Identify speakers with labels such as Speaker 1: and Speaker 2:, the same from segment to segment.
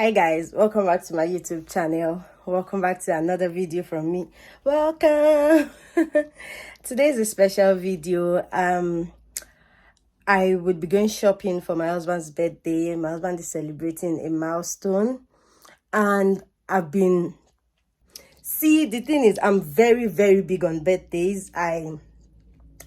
Speaker 1: Hi guys, welcome back to my YouTube channel. Welcome back to another video from me. Welcome. Today is a special video. I would be going shopping for my husband's birthday. My husband is celebrating a milestone, and the thing is, I'm very big on birthdays. I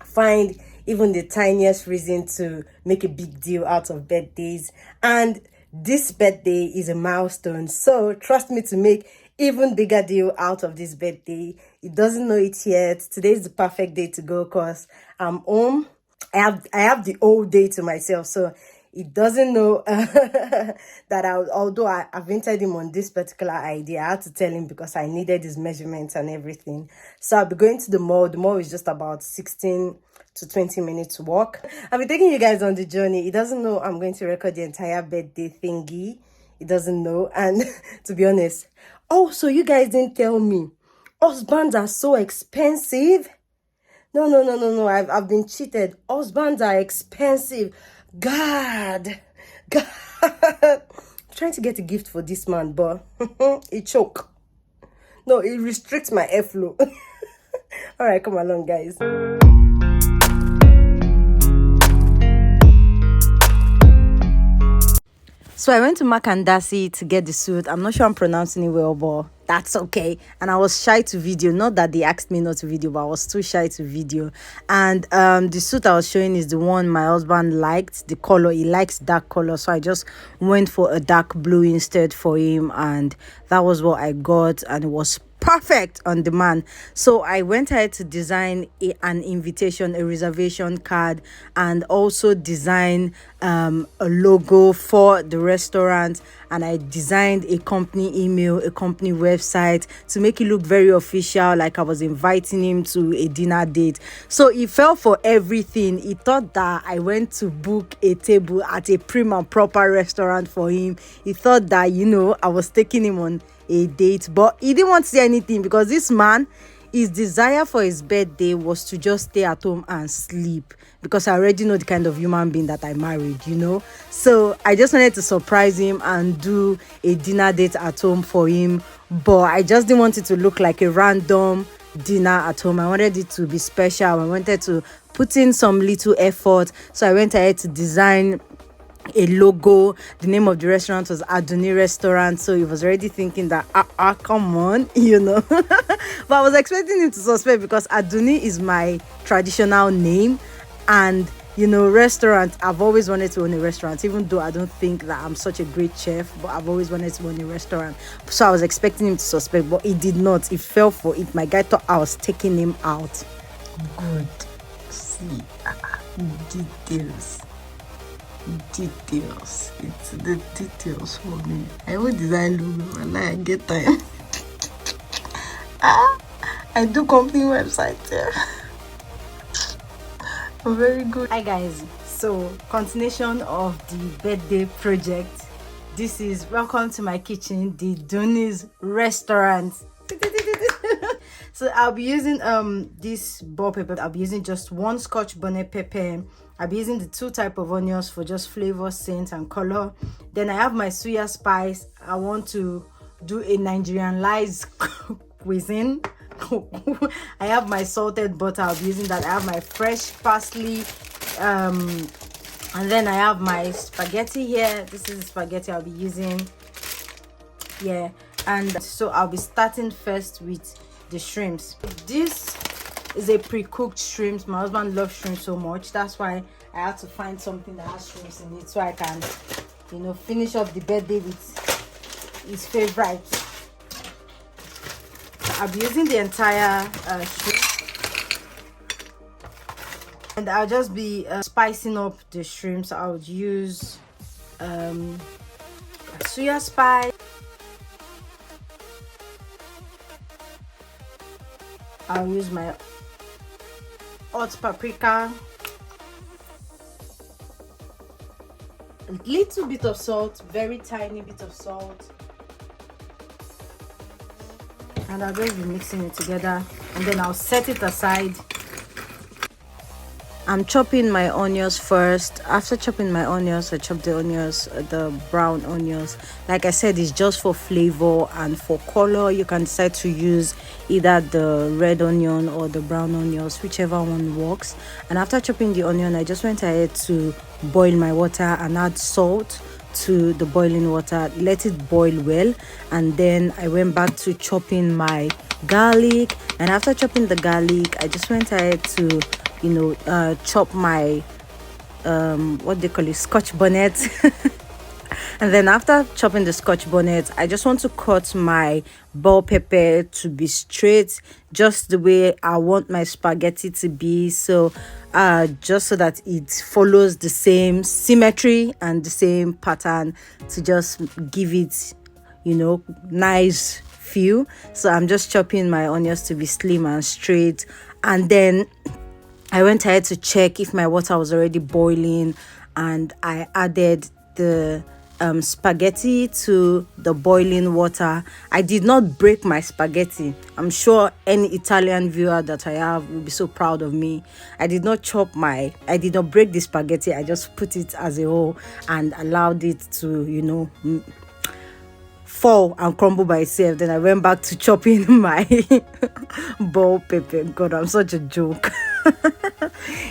Speaker 1: find even the tiniest reason to make a big deal out of birthdays, and this birthday is a milestone, so trust me to make even bigger deal out of this birthday. It doesn't know it yet. Today is the perfect day to go because I'm home. I have the whole day to myself, so it doesn't know that although I've entered him on this particular idea, I had to tell him because I needed his measurements and everything. So I'll be going to the mall. The mall is just about 16 to 20 minutes walk. I'll be taking you guys on the journey. He doesn't know I'm going to record the entire birthday thingy. He doesn't know. And to be honest, oh, so you guys didn't tell me husbands are so expensive. No. I've been cheated. Husbands are expensive. God. I'm trying to get a gift for this man, but it choke. No, it restricts my airflow. All right, come along, guys. So I went to Makandasi to get the suit. I'm not sure I'm pronouncing it well, but that's okay. And I was shy to video. Not that they asked me not to video, but I was too shy to video. And the suit I was showing is the one my husband liked. The color, he likes dark color. So I just went for a dark blue instead for him. And that was what I got. And it was perfect on demand. So I went ahead to design an invitation, a reservation card, and also design a logo for the restaurant. And I designed a company email, a company website to make it look very official, like I was inviting him to a dinner date. So he fell for everything. He thought that I went to book a table at a prim and proper restaurant for him. He thought that, I was taking him on a date, but he didn't want to say anything because this man, his desire for his birthday was to just stay at home and sleep, because I already know the kind of human being that I married, so I just wanted to surprise him and do a dinner date at home for him, but I just didn't want it to look like a random dinner at home. I wanted it to be special. I wanted to put in some little effort, so I went ahead to design a logo. The name of the restaurant was Aduni Restaurant, so he was already thinking that come on, but I was expecting him to suspect because Aduni is my traditional name, and restaurant, I've always wanted to own a restaurant, even though I don't think that I'm such a great chef, but I've always wanted to own a restaurant. So I was expecting him to suspect, but he did not. He fell for it. My guy thought I was taking him out. Good. See, details. It's the details for me. I will design logo and I get time. I do company website. I'm very good. Hi guys, so continuation of the birthday project. This is welcome to my kitchen, the Duni's restaurant. So I'll be using this bell pepper. I'll be using just one Scotch bonnet pepper. I'll be using the 2 type of onions for just flavor, scent, and color. Then I have my suya spice. I want to do a Nigerianized cuisine. I have my salted butter. I'll be using that. I have my fresh parsley, and then I have my spaghetti here. This is the spaghetti I'll be using. Yeah, and so I'll be starting first with the shrimps. This is a pre-cooked shrimps. My husband loves shrimp so much, that's why I had to find something that has shrimps in it so I can finish up the birthday with his favorite. I'll be using the entire shrimp, and I'll just be spicing up the shrimps. I would use suya spice. I'll use my hot paprika, a little bit of salt, very tiny bit of salt, and I'll just be mixing it together, and then I'll set it aside. I'm chopping my onions first. After chopping my onions, I chop the onions, the brown onions. Like I said, it's just for flavor and for color. You can decide to use either the red onion or the brown onions, whichever one works. And after chopping the onion, I just went ahead to boil my water and add salt to the boiling water, let it boil well, and then I went back to chopping my garlic. And after chopping the garlic, I just went ahead to chop my what they call it, scotch bonnet. And then after chopping the scotch bonnet, I just want to cut my bell pepper to be straight, just the way I want my spaghetti to be. So just so that it follows the same symmetry and the same pattern, to just give it, nice feel. So I'm just chopping my onions to be slim and straight. And then I went ahead to check if my water was already boiling, and I added the spaghetti to the boiling water. I did not break my spaghetti. I'm sure any Italian viewer that I have will be so proud of me. I did not break the spaghetti. I just put it as a whole and allowed it to, fall and crumble by itself. Then I went back to chopping my bell pepper. God, I'm such a joke.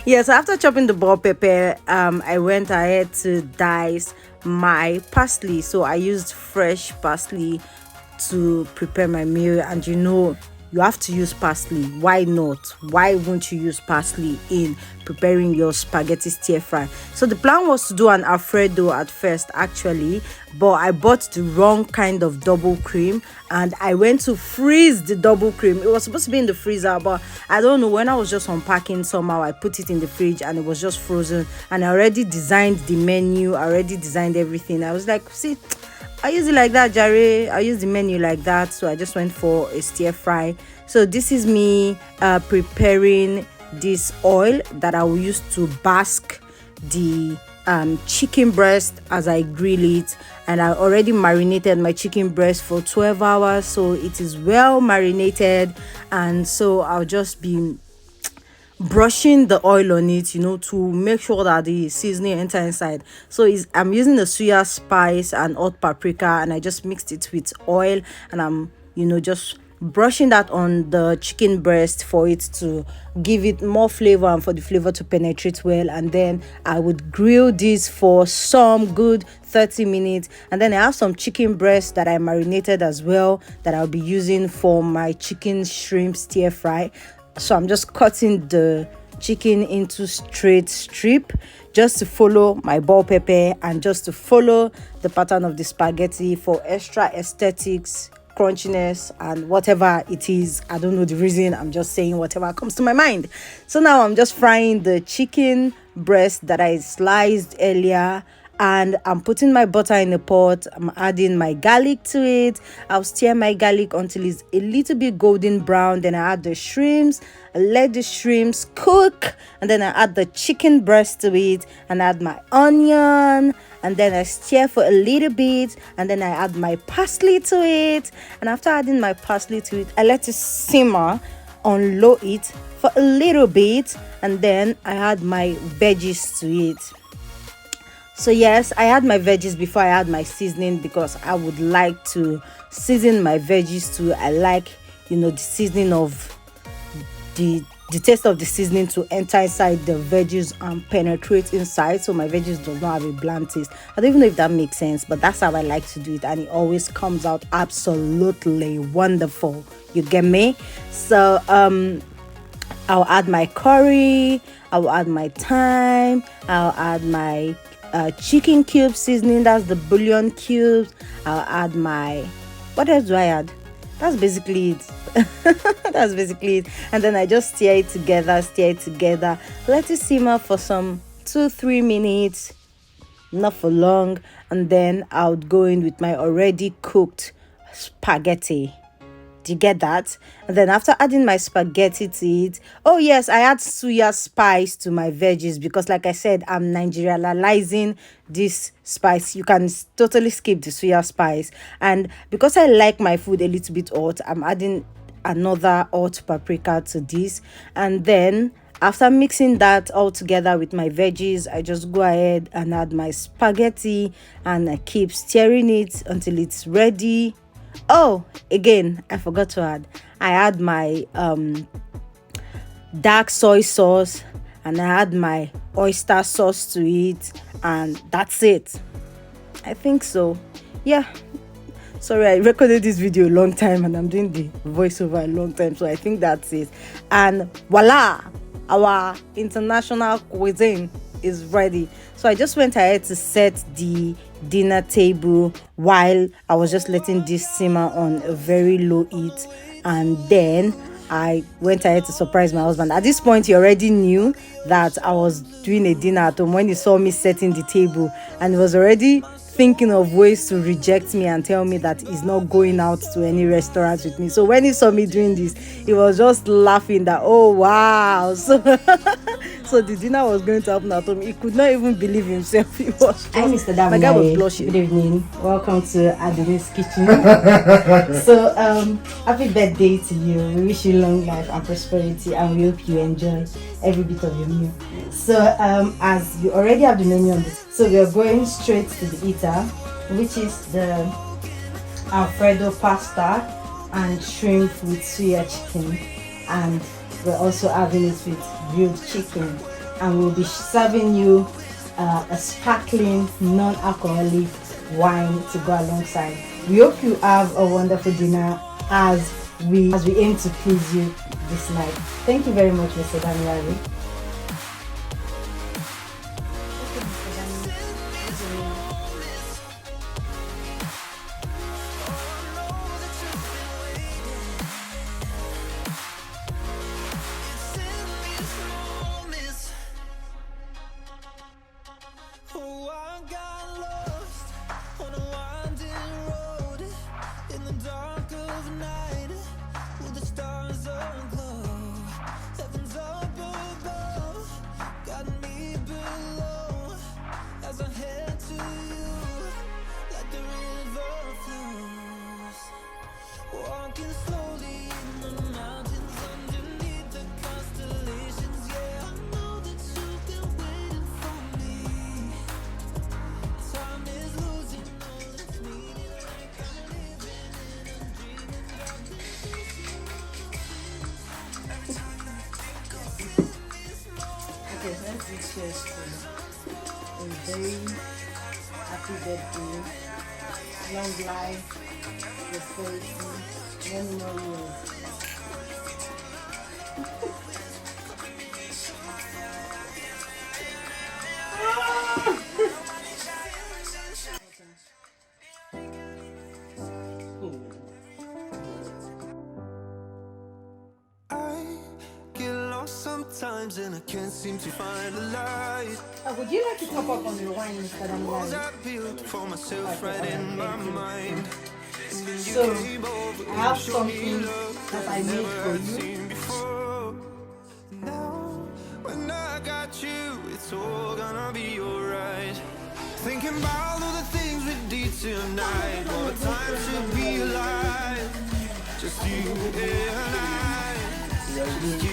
Speaker 1: Yes, after chopping the bell pepper, I went ahead to dice my parsley. So I used fresh parsley to prepare my meal, and you have to use parsley. Why not? Why won't you use parsley in preparing your spaghetti stir fry? So the plan was to do an Alfredo at first, actually, but I bought the wrong kind of double cream, and I went to freeze the double cream. It was supposed to be in the freezer, but I don't know, when I was just unpacking, somehow I put it in the fridge and it was just frozen. And I already designed the menu, I already designed everything. I was like, see, I use it like that, Jare. I use the menu like that. So I just went for a stir fry. So this is me preparing this oil that I will use to bask the chicken breast as I grill it. And I already marinated my chicken breast for 12 hours. So it is well marinated. And so I'll just be brushing the oil on it, to make sure that the seasoning enter inside. So I'm using the suya spice and hot paprika, and I just mixed it with oil, and I'm just brushing that on the chicken breast for it to give it more flavor and for the flavor to penetrate well. And then I would grill this for some good 30 minutes, and then I have some chicken breast that I marinated as well that I'll be using for my chicken shrimp stir fry. So I'm just cutting the chicken into straight strip just to follow my bell pepper and just to follow the pattern of the spaghetti for extra aesthetics, crunchiness, and whatever it is. I don't know the reason. I'm just saying whatever comes to my mind. So now I'm just frying the chicken breast that I sliced earlier, and I'm putting my butter in a pot. I'm adding my garlic to it. I'll stir my garlic until it's a little bit golden brown. Then I add the shrimps. I let the shrimps cook, and then I add the chicken breast to it, and add my onion, and then I stir for a little bit, and then I add my parsley to it. And after adding my parsley to it, I let it simmer on low heat for a little bit, and then I add my veggies to it. So yes, I add my veggies before I add my seasoning, because I would like to season my veggies too. I like, the seasoning of the taste of the seasoning to enter inside the veggies and penetrate inside, so my veggies does not have a bland taste. I don't even know if that makes sense, but that's how I like to do it, and it always comes out absolutely wonderful. You get me? So I'll add my curry, I'll add my thyme, I'll add my chicken cube seasoning, that's the bouillon cubes. I'll add my, what else do I add? That's basically it. That's basically it. And then I just stir it together, let it simmer for some 2-3 minutes, not for long, and then I would go in with my already cooked spaghetti. Do you get that? And then after adding my spaghetti to it, oh yes, I add suya spice to my veggies, because like I said, I'm Nigerianizing this spice. You can totally skip the suya spice. And because I like my food a little bit hot, I'm adding another hot paprika to this. And then After mixing that all together with my veggies, I just go ahead and add my spaghetti, and I keep stirring it until it's ready. Oh, again, I forgot to add, I add my dark soy sauce, and I add my oyster sauce to it, and that's it. I think so. Yeah. Sorry, I recorded this video a long time and I'm doing the voiceover a long time, so I think that's it. And voila, our international cuisine is ready. So I just went ahead to set the dinner table while I was just letting this simmer on a very low heat, and then I went ahead to surprise my husband. At this point, he already knew that I was doing a dinner at home when he saw me setting the table, and he was already thinking of ways to reject me and tell me that he's not going out to any restaurants with me. So when he saw me doing this, he was just laughing that, oh wow. So the dinner was going to happen at home. He could not even believe himself. He was just,
Speaker 2: Hi, Mr. Damina.
Speaker 1: my guy was blushing.
Speaker 2: Good evening. Welcome to Adene's kitchen. So, happy birthday to you. We wish you long life and prosperity, and we hope you enjoy every bit of your meal. So, as you already have the menu on this, so we are going straight to the eater, which is the Alfredo pasta and shrimp with suya chicken, and we're also having it with grilled chicken, and we'll be serving you a sparkling non-alcoholic wine to go alongside. We hope you have a wonderful dinner as we aim to please you this night. Thank you very much, Mr. Daniel. Okay, let's do cheers to a very happy birthday, long life, prosperity, many more years.
Speaker 3: Sometimes and I can't seem to find a light.
Speaker 2: Would you like to top up on your wine, Mr. Daniel?
Speaker 3: I built for myself right in my mind.
Speaker 2: So, I have something that I made for you.
Speaker 3: Before. Now, when I got you, it's all gonna be alright. Thinking about all the things we did tonight. What a time to be alive. Just you and I. Just you and I.